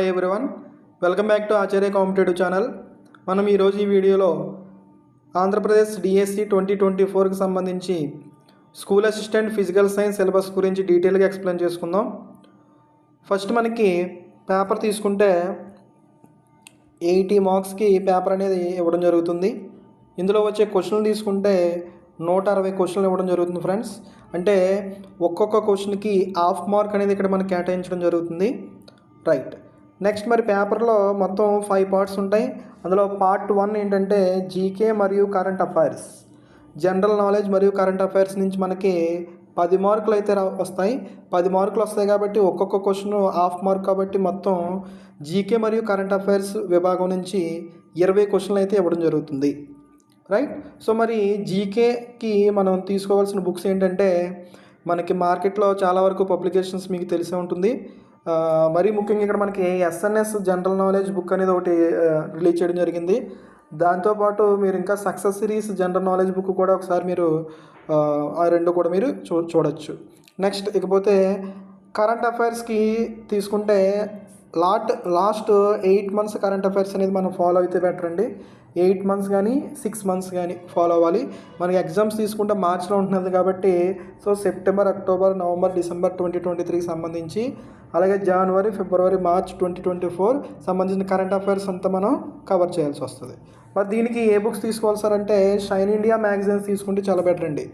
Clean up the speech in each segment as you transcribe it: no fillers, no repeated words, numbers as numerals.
Hi everyone, welcome back to Acharya competitive channel. మనం ఈరోజు ఈ వీడియోలో ఆంధ్రప్రదేశ్ డిఎస్సి 2024కి సంబంధించి school assistant physical science syllabus గురించి డీటెయిల్గా ఎక్స్ప్లెయిన్ చేసుకుందాం. ఫస్ట్ మనకి పేపర్ తీసుకుంటే 80 మార్క్స్కి పేపర్ అనేది ఇవ్వడం జరుగుతుంది. ఇందులో వచ్చే క్వశ్చన్లు తీసుకుంటే 160 క్వశ్చన్లు ఇవ్వడం జరుగుతుంది ఫ్రెండ్స్. అంటే ఒక్కొక్క క్వశ్చన్కి హాఫ్ మార్క్ అనేది ఇక్కడ మనకి కేటాయించడం జరుగుతుంది. రైట్, నెక్స్ట్ మరి పేపర్లో మొత్తం 5 పార్ట్స్ ఉంటాయి. అందులో పార్ట్ 1 ఏంటంటే జీకే మరియు కరెంట్ అఫైర్స్, జనరల్ నాలెడ్జ్ మరియు కరెంట్ అఫైర్స్ నుంచి మనకి 10 మార్కులు అయితే వస్తాయి. 10 మార్కులు వస్తాయి కాబట్టి ఒక్కొక్క క్వశ్చన్ హాఫ్ మార్క్ కాబట్టి మొత్తం జీకే మరియు కరెంట్ అఫైర్స్ విభాగం నుంచి 20 క్వశ్చన్లు అయితే ఇవ్వడం జరుగుతుంది. రైట్, సో మరి జీకేకి మనం తీసుకోవాల్సిన బుక్స్ ఏంటంటే మనకి మార్కెట్లో చాలా వరకు పబ్లికేషన్స్ మీకు తెలిసే ఉంటుంది. మరీ ముఖ్యంగా ఇక్కడ మనకి ఎస్ఎన్ఎస్ జనరల్ నాలెడ్జ్ బుక్ అనేది ఒకటి రిలీజ్ చేయడం జరిగింది. దాంతోపాటు మీరు ఇంకా success series general knowledge book కూడా ఒకసారి మీరు ఆ రెండు కూడా మీరు చూడొచ్చు. నెక్స్ట్ ఇకపోతే కరెంట్ అఫైర్స్కి తీసుకుంటే లాస్ట్ 8 months కరెంట్ అఫైర్స్ అనేది మనం ఫాలో అయితే బెటర్ అండి. 8 months కానీ 6 months కానీ ఫాలో అవ్వాలి. మనకి ఎగ్జామ్స్ తీసుకుంటే మార్చ్లో ఉంటున్నది కాబట్టి so September, October, November, December 2023కి సంబంధించి, అలాగే జనవరి, ఫిబ్రవరి, మార్చ్ 2024 సంబంధించిన కరెంట్ అఫైర్స్ అంతా మనం కవర్ చేయాల్సి వస్తుంది. మరి దీనికి ఏ బుక్స్ తీసుకోవాలి సార్ అంటే షైన్ ఇండియా మ్యాగజైన్స్ తీసుకుంటే చాలా బెటర్ అండి.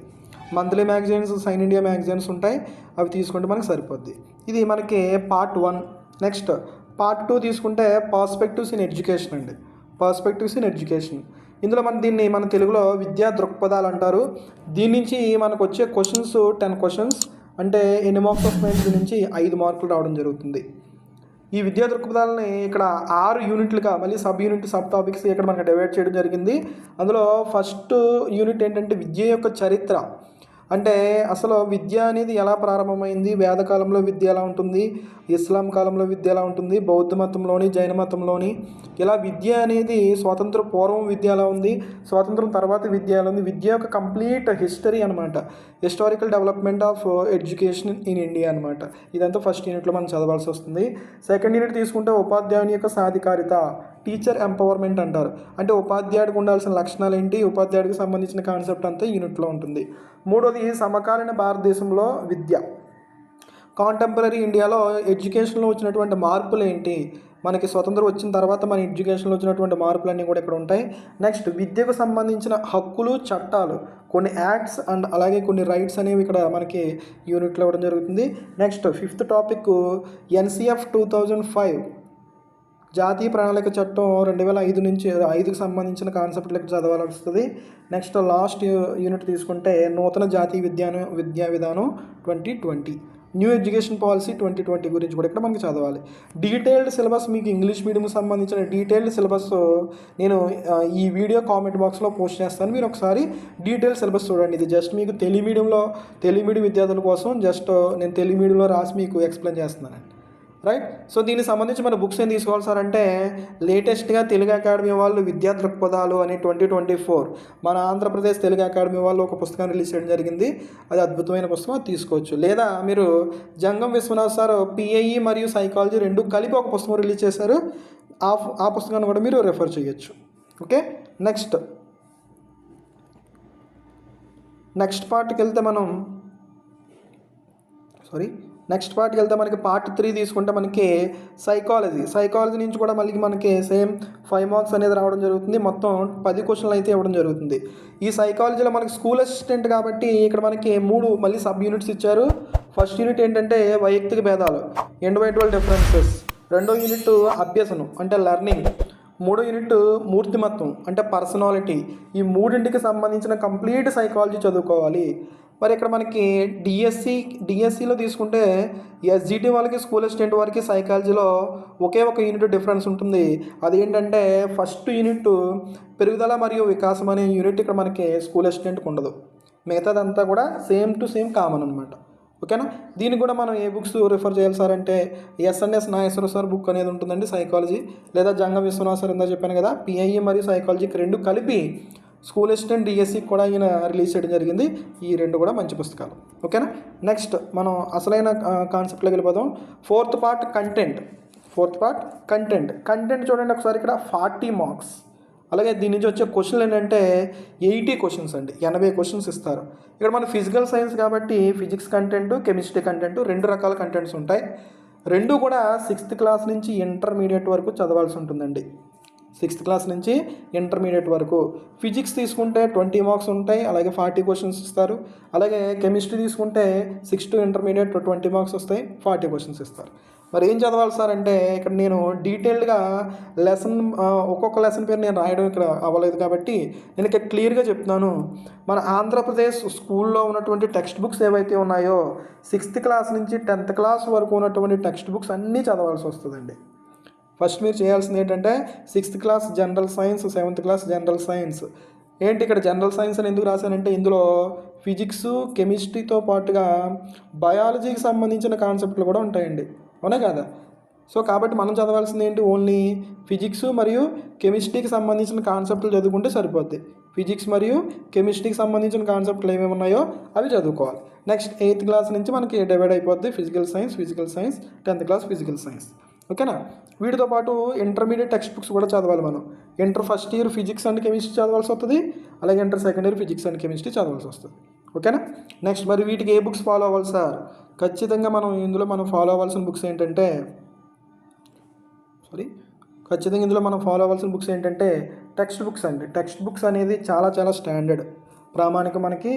Monthly magazines shine India magazines ఉంటాయి, అవి తీసుకుంటే మనకి సరిపోద్ది. ఇది మనకి పార్ట్ 1. నెక్స్ట్ పార్ట్ 2 తీసుకుంటే పర్స్పెక్టివ్స్ ఇన్ ఎడ్యుకేషన్ అండి. పర్స్పెక్టివ్స్ ఇన్ ఎడ్యుకేషన్, ఇందులో దీన్ని మన తెలుగులో విద్యా దృక్పథాలు అంటారు. దీని నుంచి మనకు వచ్చే క్వశ్చన్స్ 10 క్వశ్చన్స్ అంటే ఎన్ని మార్క్స్ వస్తున్నాయి, దీని నుంచి 5 మార్కులు రావడం జరుగుతుంది. ఈ విద్యా దృక్పథాలని ఇక్కడ 6 యూనిట్లుగా మళ్ళీ సబ్ టాపిక్స్ ఇక్కడ మనకు డివైడ్ చేయడం జరిగింది. అందులో ఫస్ట్ యూనిట్ ఏంటంటే విద్య యొక్క చరిత్ర. అంటే అసలు విద్య అనేది ఎలా ప్రారంభమైంది, వేదకాలంలో విద్య ఎలా ఉంటుంది, ఇస్లాం కాలంలో విద్య ఎలా ఉంటుంది, బౌద్ధ మతంలోని, జైన మతంలోని, ఇలా విద్య అనేది స్వాతంత్ర పూర్వం విద్య ఎలా ఉంది, స్వాతంత్రం తర్వాత విద్య ఎలా ఉంది, విద్య యొక్క కంప్లీట్ హిస్టరీ అనమాట. Historical development of education in India అనమాట. ఇదంతా ఫస్ట్ యూనిట్లో మనం చదవాల్సి వస్తుంది. సెకండ్ యూనిట్ తీసుకుంటే ఉపాధ్యాయుని యొక్క సాధికారిత, టీచర్ ఎంపవర్మెంట్ అంటారు. అంటే ఉపాధ్యాయుడికి ఉండాల్సిన లక్షణాలు ఏంటి, ఉపాధ్యాయుడికి సంబంధించిన కాన్సెప్ట్ అంతా యూనిట్లో ఉంటుంది. మూడోది సమకాలీన భారతదేశంలో విద్య, కాంటెంపరీ ఇండియాలో ఎడ్యుకేషన్లో వచ్చినటువంటి మార్పులు ఏంటి, మనకి స్వతంత్రం వచ్చిన తర్వాత మన ఎడ్యుకేషన్లో వచ్చినటువంటి మార్పులన్నీ కూడా ఇక్కడ ఉంటాయి. నెక్స్ట్ విద్యకు సంబంధించిన హక్కులు, చట్టాలు, కొన్ని యాక్ట్స్ అండ్ అలాగే కొన్ని రైట్స్ అనేవి ఇక్కడ మనకి యూనిట్లో ఇవ్వడం జరుగుతుంది. నెక్స్ట్ 5th టాపిక్ NCF 2005 జాతీయ ప్రణాళిక చట్టం 2005 నుంచి 5కి సంబంధించిన కాన్సెప్ట్లు ఇక్కడ చదవాల్సి వస్తుంది. నెక్స్ట్ లాస్ట్ యూనిట్ తీసుకుంటే నూతన జాతీయ విద్యా విధానం 2020, న్యూ ఎడ్యుకేషన్ పాలసీ 2020 గురించి కూడా ఇక్కడ మనకి చదవాలి. డీటెయిల్డ్ సిలబస్ మీకు ఇంగ్లీష్ మీడియంకి సంబంధించిన డీటెయిల్డ్ సిలబస్ నేను ఈ వీడియో కామెంట్ బాక్స్లో పోస్ట్ చేస్తాను. మీరు ఒకసారి డీటెయిల్ సిలబస్ చూడండి. ఇది జస్ట్ మీకు తెలుగు మీడియం విద్యార్థుల కోసం జస్ట్ నేను తెలుగు మీడియంలో రాసి మీకు ఎక్స్ప్లెయిన్ చేస్తున్నానండి. రైట్, సో దీనికి సంబంధించి మన బుక్స్ ఏం తీసుకోవాలి సార్ అంటే లేటెస్ట్గా తెలుగు అకాడమీ వాళ్ళు విద్యా దృక్పథాలు అని 2024 మన ఆంధ్రప్రదేశ్ తెలుగు అకాడమీ వాళ్ళు ఒక పుస్తకాన్ని రిలీజ్ చేయడం జరిగింది. అది అద్భుతమైన పుస్తకం, అది తీసుకోవచ్చు. లేదా మీరు జంగం విశ్వనాథ్ సార్ PIE మరియు సైకాలజీ రెండు కలిపి ఒక పుస్తకం రిలీజ్ చేశారు, ఆ పుస్తకాన్ని కూడా మీరు రెఫర్ చేయొచ్చు. ఓకే, నెక్స్ట్ పార్ట్కి వెళ్తే మనకి పార్ట్ 3 తీసుకుంటే మనకి సైకాలజీ నుంచి కూడా మళ్ళీ మనకి సేమ్ 5 మార్క్స్ అనేది రావడం జరుగుతుంది. మొత్తం 10 క్వశ్చన్లు అయితే ఇవ్వడం జరుగుతుంది. ఈ సైకాలజీలో మనకి స్కూల్ అసిస్టెంట్ కాబట్టి ఇక్కడ మనకి 3 మళ్ళీ సబ్ యూనిట్స్ ఇచ్చారు. ఫస్ట్ యూనిట్ ఏంటంటే వైయక్తిక భేదాలు, ఇండివిజువల్ డిఫరెన్సెస్. రెండో యూనిట్ అభ్యసనం అంటే లెర్నింగ్. మూడో యూనిట్ మూర్తిమత్వం అంటే పర్సనాలిటీ. ఈ మూడింటికి సంబంధించిన కంప్లీట్ సైకాలజీ చదువుకోవాలి. మరి ఇక్కడ మనకి డిఎస్సిలో తీసుకుంటే SGT వాళ్ళకి స్కూల్ అసిస్టెంట్ వారికి సైకాలజీలో ఒకే ఒక యూనిట్ డిఫరెన్స్ ఉంటుంది. అదేంటంటే ఫస్ట్ యూనిట్ పెరుగుదల మరియు వికాసం అనే యూనిట్ ఇక్కడ మనకి స్కూల్ అసిస్టెంట్కి ఉండదు. మిగతాదంతా కూడా సేమ్ టు సేమ్ కామన్ అనమాట. ఓకేనా, దీనికి కూడా మనం ఏ బుక్స్ రిఫర్ చేయాలి సార్ అంటే SNS నాగేశ్వర సార్ బుక్ అనేది ఉంటుందండి సైకాలజీ, లేదా జంగం విశ్వనాథ్ సార్ ఇందా చెప్పాను కదా PIE మరియు సైకాలజీకి రెండు కలిపి స్కూల్ అసిస్టెంట్ డిఎస్సికి కూడా ఈయన రిలీజ్ చేయడం జరిగింది. ఈ రెండు కూడా మంచి పుస్తకాలు. ఓకేనా, నెక్స్ట్ మనం అసలైన కాన్సెప్ట్లోకి వెళ్ళిపోదాం. 4th part content. Fourth part content చూడండి ఒకసారి ఇక్కడ 40 మార్క్స్. అలాగే దీని నుంచి వచ్చే క్వశ్చన్లు ఏంటంటే 80 క్వశ్చన్స్ అండి, 80 క్వశ్చన్స్ ఇస్తారు. ఇక్కడ మన ఫిజికల్ సైన్స్ కాబట్టి ఫిజిక్స్ కంటెంట్, కెమిస్ట్రీ కంటెంట్ 2 రకాల కంటెంట్స్ ఉంటాయి. 2 కూడా 6th క్లాస్ నుంచి ఇంటర్మీడియట్ వరకు చదవాల్సి ఉంటుందండి. 6th క్లాస్ నుంచి ఇంటర్మీడియట్ వరకు. ఫిజిక్స్ తీసుకుంటే 20 మార్క్స్ ఉంటాయి, అలాగే 40 క్వశ్చన్స్ ఇస్తారు. అలాగే కెమిస్ట్రీ తీసుకుంటే 6 to ఇంటర్మీడియట్ 20 మార్క్స్ వస్తాయి, 40 క్వశ్చన్స్ ఇస్తారు. మరి ఏం చదవాలి సార్ అంటే ఇక్కడ నేను డీటెయిల్డ్గా ఒక్కొక్క లెసన్ పేరు నేను రాయడం ఇక్కడ అవ్వలేదు కాబట్టి నేను ఇక్కడ క్లియర్గా చెప్తున్నాను. మన ఆంధ్రప్రదేశ్ స్కూల్లో ఉన్నటువంటి టెక్స్ట్ బుక్స్ ఏవైతే ఉన్నాయో 6th క్లాస్ నుంచి 10th క్లాస్ వరకు ఉన్నటువంటి టెక్స్ట్ బుక్స్ అన్నీ చదవాల్సి వస్తుందండి. ఫస్ట్ మీరు చేయాల్సింది ఏంటంటే 6th class general science, 7th class general science. ఏంటి ఇక్కడ జనరల్ సైన్స్ అని ఎందుకు రాశానంటే ఇందులో ఫిజిక్స్, కెమిస్ట్రీతో పాటుగా బయాలజీకి సంబంధించిన కాన్సెప్ట్లు కూడా ఉంటాయండి, అవునా కదా? సో కాబట్టి మనం చదవాల్సింది ఏంటి, ఓన్లీ ఫిజిక్స్ మరియు కెమిస్ట్రీకి సంబంధించిన కాన్సెప్ట్లు చదువుకుంటే సరిపోద్ది. ఫిజిక్స్ మరియు కెమిస్ట్రీకి సంబంధించిన కాన్సెప్ట్లు ఏమేమి ఉన్నాయో అవి చదువుకోవాలి. నెక్స్ట్ 8th క్లాస్ నుంచి మనకి డివైడ్ అయిపోద్ది physical science, 10th class physical science. ఓకేనా? వీటితో పాటు ఇంటర్మీడియట్ టెక్స్ట్ బుక్స్ కూడా చదవాలి మనం. Inter first year physics and chemistry చదవాల్సి వస్తుంది, అలాగే inter second year physics and chemistry చదవాల్సి వస్తుంది. ఓకేనా? నెక్స్ట్ మరి వీటికి ఏ బుక్స్ ఫాలో అవ్వాలి సార్? ఖచ్చితంగా ఇందులో మనం ఫాలో అవ్వాల్సిన బుక్స్ ఏంటంటే టెక్స్ట్ బుక్స్ అండి. టెక్స్ట్ బుక్స్ అనేది చాలా చాలా స్టాండర్డ్ ప్రామాణిక మనకి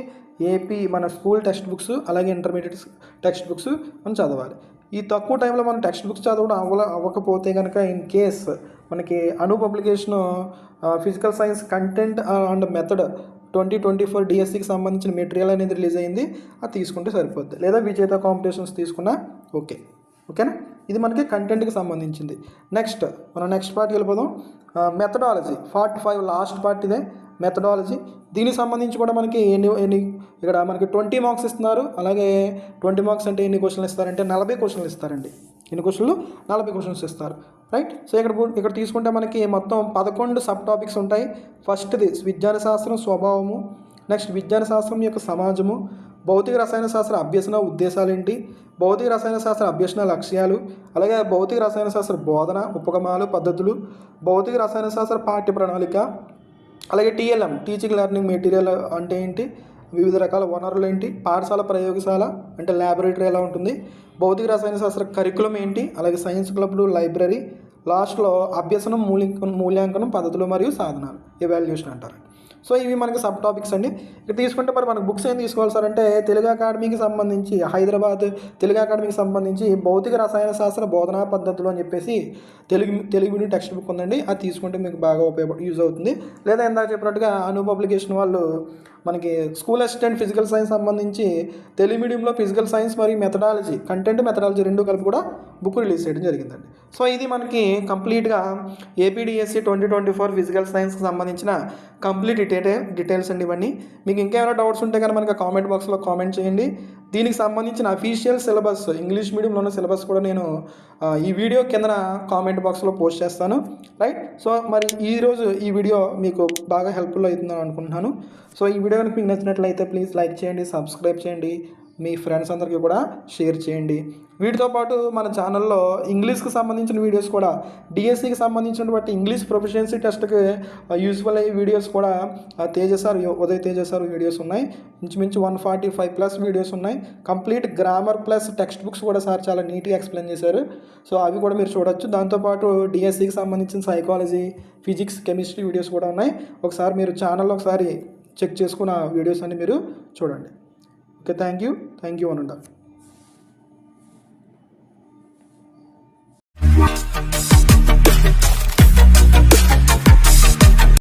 ఏపీ మన స్కూల్ టెక్స్ట్ బుక్స్, అలాగే ఇంటర్మీడియట్ టెక్స్ట్ బుక్స్ మనం చదవాలి. ఈ తక్కువ టైంలో మనం టెక్స్ట్ బుక్స్ చదవడం అవ్వకపోతే కనుక ఇన్ కేస్ మనకి Anu publication physical science content and method 2024 డిఎస్సికి సంబంధించిన మెటీరియల్ అనేది రిలీజ్ అయింది, అది తీసుకుంటే సరిపోద్ది. లేదా విజేత కాంపిటీషన్స్ తీసుకున్నా ఓకేనా? ఇది మనకి కంటెంట్కి సంబంధించింది. నెక్స్ట్ పార్ట్కి వెళ్ళిపోదాం. మెథడాలజీ పార్ట్ 5 లాస్ట్ పార్ట్ ఇదే మెథడాలజీ. దీనికి సంబంధించి కూడా మనకి ఇక్కడ మనకి 20 మార్క్స్ ఇస్తున్నారు. అలాగే 20 మార్క్స్ అంటే ఎన్ని క్వశ్చన్లు ఇస్తారంటే 40 క్వశ్చన్లు ఇస్తారండి. ఎన్ని క్వశ్చన్లు? 40 క్వశ్చన్స్ ఇస్తారు, రైట్? సో ఇక్కడ తీసుకుంటే మనకి మొత్తం 11 సబ్ టాపిక్స్ ఉంటాయి. ఫస్ట్ది విజ్ఞాన శాస్త్రం స్వభావము, నెక్స్ట్ విజ్ఞాన శాస్త్రం యొక్క సమాజము, భౌతిక రసాయన శాస్త్ర అభ్యసన ఉద్దేశాలు ఏంటి, భౌతిక రసాయన శాస్త్ర అభ్యసన లక్ష్యాలు, అలాగే భౌతిక రసాయన శాస్త్ర బోధన ఉపగమాలు పద్ధతులు, భౌతిక రసాయన శాస్త్ర పాఠ్య ప్రణాళిక, అలాగే టీఎల్ఎం టీచింగ్ లెర్నింగ్ మెటీరియల్ అంటే ఏంటి, వివిధ రకాల వనరులు ఏంటి, పాఠశాల ప్రయోగశాల అంటే ల్యాబొరేటరీ ఎలా ఉంటుంది, భౌతిక రసాయన శాస్త్ర కరికులం ఏంటి, అలాగే సైన్స్ క్లబ్లు, లైబ్రరీ, లాస్ట్లో అభ్యసనం మూల్యాంకనం పద్ధతులు మరియు సాధనాలు ఎవాల్యుయేషన్ అంటారు. సో ఇవి మనకి సబ్ టాపిక్స్ అండి. ఇక్కడ తీసుకుంటే మరి మనకు బుక్స్ ఏం తీసుకోవాలి సార్ అంటే తెలుగు అకాడమీకి సంబంధించి హైదరాబాద్ తెలుగు అకాడమీకి సంబంధించి భౌతిక రసాయన శాస్త్ర బోధనా పద్ధతులు అని చెప్పేసి తెలుగు మీడియం టెక్స్ట్ బుక్ ఉందండి. అది తీసుకుంటే మీకు బాగా యూజ్ అవుతుంది. లేదా ఇందాక చెప్పినట్టుగా అను పబ్లికేషన్ వాళ్ళు మనకి స్కూల్ అసిస్టెంట్ ఫిజికల్ సైన్స్ సంబంధించి తెలుగు మీడియంలో ఫిజికల్ సైన్స్ మరియు మెథడాలజీ మెథడాలజీ 2 కలిపి కూడా బుక్ రిలీజ్ చేయడం జరిగిందండి. సో ఇది మనకి కంప్లీట్గా ఏపీడిఎస్సి 2024 ఫిజికల్ సైన్స్కి సంబంధించిన కంప్లీట్ డీటెయిల్స్ అండి ఇవన్నీ. మీకు ఇంకేమైనా డౌట్స్ ఉంటే కనుక మనకి కామెంట్ బాక్స్లో కామెంట్ చేయండి. దీనికి సంబంధించిన అఫీషియల్ సిలబస్ ఇంగ్లీష్ మీడియంలో ఉన్న సిలబస్ కూడా నేను ఈ వీడియో కింద కామెంట్ బాక్స్లో పోస్ట్ చేస్తాను, రైట్? సో మరి ఈరోజు ఈ వీడియో మీకు బాగా హెల్ప్ఫుల్ అవుతుందని అనుకుంటున్నాను. సో ఈ వీడియో కనుక మీకు నచ్చినట్లయితే ప్లీజ్ లైక్ చేయండి, సబ్స్క్రైబ్ చేయండి, మీ ఫ్రెండ్స్ అందరికీ కూడా షేర్ చేయండి. వీటితో పాటు మన ఛానల్లో ఇంగ్లీష్కి సంబంధించిన వీడియోస్ కూడా డిఎస్సికి సంబంధించినటువంటి ఇంగ్లీష్ ప్రొఫిషియన్సీ టెస్ట్కి యూస్ఫుల్ అయ్యే వీడియోస్ కూడా ఉదయ్ తేజసారు వీడియోస్ ఉన్నాయి. ఇంచుమించు 145+ వీడియోస్ ఉన్నాయి. Complete grammar plus text books కూడా సార్ చాలా నీట్గా ఎక్స్ప్లెయిన్ చేశారు. సో అవి కూడా మీరు చూడొచ్చు. దాంతోపాటు డిఎస్సికి సంబంధించిన సైకాలజీ, ఫిజిక్స్, కెమిస్ట్రీ వీడియోస్ కూడా ఉన్నాయి. ఒకసారి మీరు ఛానల్లో ఒకసారి చెక్ చేసుకున్న వీడియోస్ అన్ని మీరు చూడండి. ఓకే, థ్యాంక్ యూ అనండి.